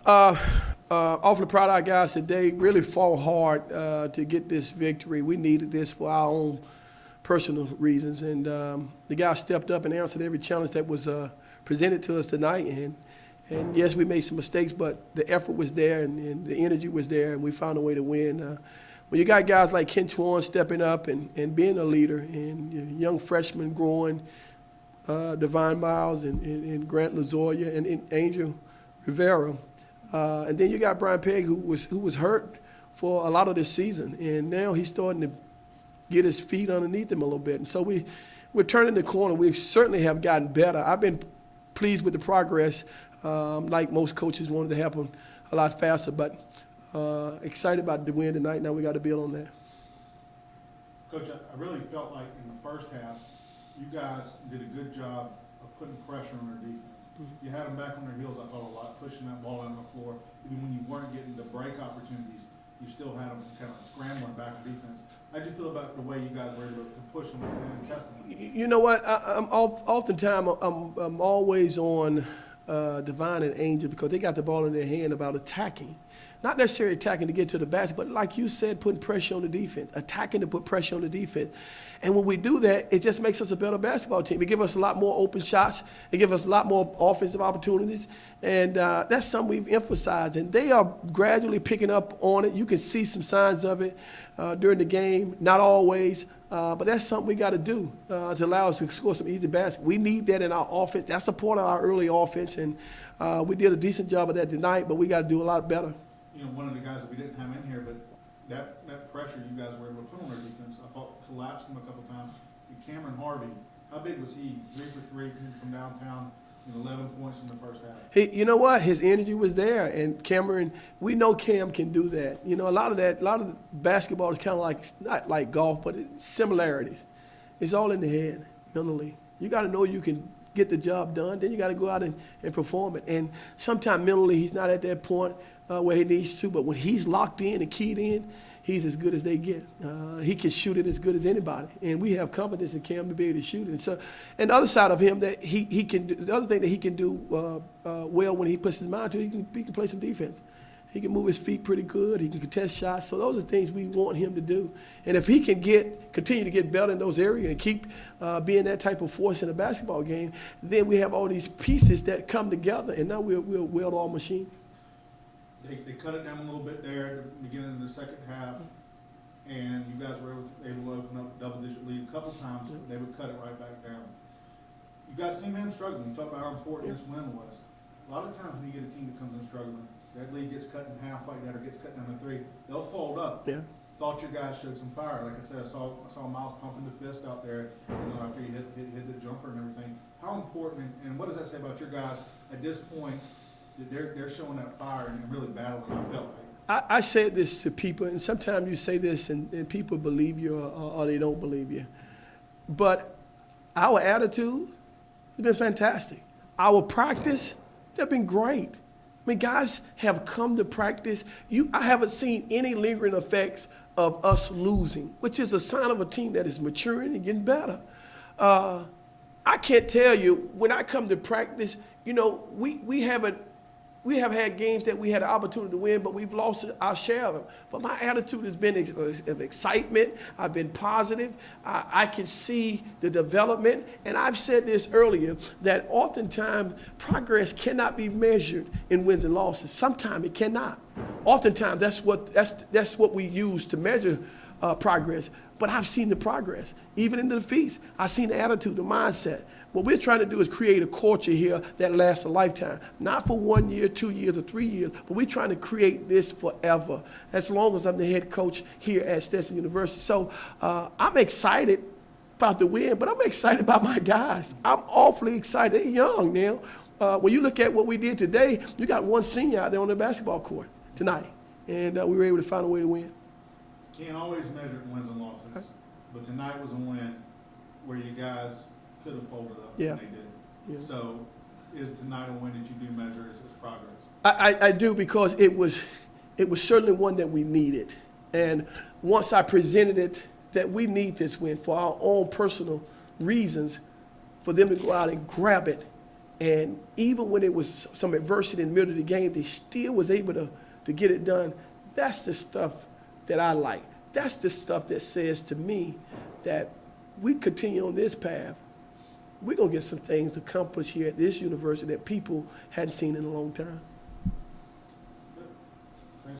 Awfully proud of our guys today. Really fought hard to get this victory. We needed this for our own personal reasons, and the guys stepped up and answered every challenge that was presented to us tonight. And yes, we made some mistakes, but the effort was there and the energy was there, and we found a way to win. When you got guys like Ken Twan stepping up and being a leader, and young freshmen growing, Divine Miles and Grant Lazoya and Angel Rivera. And then you got Brian Pegg, who was hurt for a lot of this season, and now he's starting to get his feet underneath him a little bit. And so we're turning the corner. We certainly have gotten better. I've been pleased with the progress. Like most coaches, wanted to happen a lot faster, but excited about the win tonight. Now we got to build on that. Coach, I really felt like in the first half, you guys did a good job of putting pressure on their defense. You had them back on their heels, I thought, a lot, pushing that ball on the floor. Even when you weren't getting the break opportunities, you still had them kind of scrambling back on defense. How do you feel about the way you guys were able to push them and test them? You know what? Oftentimes I'm always on Divine and Angel because they got the ball in their hand about attacking. Not necessarily attacking to get to the basket, but like you said, putting pressure on the defense, attacking to put pressure on the defense. And when we do that, it just makes us a better basketball team. It gives us a lot more open shots. It gives us a lot more offensive opportunities. And that's something we've emphasized. And they are gradually picking up on it. You can see some signs of it during the game, not always. But that's something we got to do to allow us to score some easy baskets. We need that in our offense. That's a part of our early offense. And we did a decent job of that tonight, but we got to do a lot better. You know, one of the guys that we didn't have in here, but that pressure you guys were able to put on their defense, I thought collapsed them a couple times. And Cameron Harvey, how big was he? 3 for 3 from downtown, 11 points in the first half. You know what? His energy was there, and Cameron, we know Cam can do that. You know, a lot of basketball is kind of like, not like golf, but it's similarities. It's all in the head, mentally. You got to know you can get the job done, then you got to go out and perform it. And sometimes mentally he's not at that point where he needs to, but when he's locked in and keyed in, he's as good as they get. He can shoot it as good as anybody, and we have confidence in Cam to be able to shoot it. And so, and the other side of him that he can do, the other thing that he can do well when he puts his mind to it, he can play some defense. He can move his feet pretty good. He can contest shots. So those are things we want him to do. And if he can continue to get better in those areas and keep being that type of force in a basketball game, then we have all these pieces that come together, and now we're a well-oiled machine. They cut it down a little bit there at the beginning of the second half, and you guys were able to open up a double-digit lead a couple times, but they would cut it right back down. You guys came in struggling. You talked about how important this win was. A lot of times when you get a team that comes in struggling, that lead gets cut in half like that or gets cut down to 3, they'll fold up. Yeah. Thought your guys showed some fire. Like I said, I saw Miles pumping the fist out there, after he hit the jumper and everything. How important, and what does that say about your guys at this point? They're showing that fire and really battling, I felt like. I said this to people, and sometimes you say this and people believe you or they don't believe you. But our attitude has been fantastic. Our practice, they've been great. I mean, guys have come to practice. I haven't seen any lingering effects of us losing, which is a sign of a team that is maturing and getting better. I can't tell you, when I come to practice, we have had games that we had an opportunity to win, but we've lost our share of them. But my attitude has been of excitement. I've been positive. I can see the development. And I've said this earlier, that oftentimes progress cannot be measured in wins and losses. Sometimes it cannot. Oftentimes that's what we use to measure progress. But I've seen the progress, even in the defeats. I've seen the attitude, the mindset. What we're trying to do is create a culture here that lasts a lifetime. Not for 1 year, 2 years, or 3 years, but we're trying to create this forever, as long as I'm the head coach here at Stetson University. So I'm excited about the win, but I'm excited about my guys. I'm awfully excited. They're young now. When you look at what we did today, you got one senior out there on the basketball court tonight, and we were able to find a way to win. Can't always measure wins and losses, but tonight was a win where you guys could have folded up, yeah. And they did. Yeah. So is tonight a win that you do measure as progress? I do, because it was certainly one that we needed. And once I presented it, that we need this win for our own personal reasons, for them to go out and grab it And even when it was some adversity in the middle of the game, they still was able to get it done. That's the stuff that I like. That's the stuff that says to me that we continue on this path, we're going to get some things accomplished here at this university that people hadn't seen in a long time.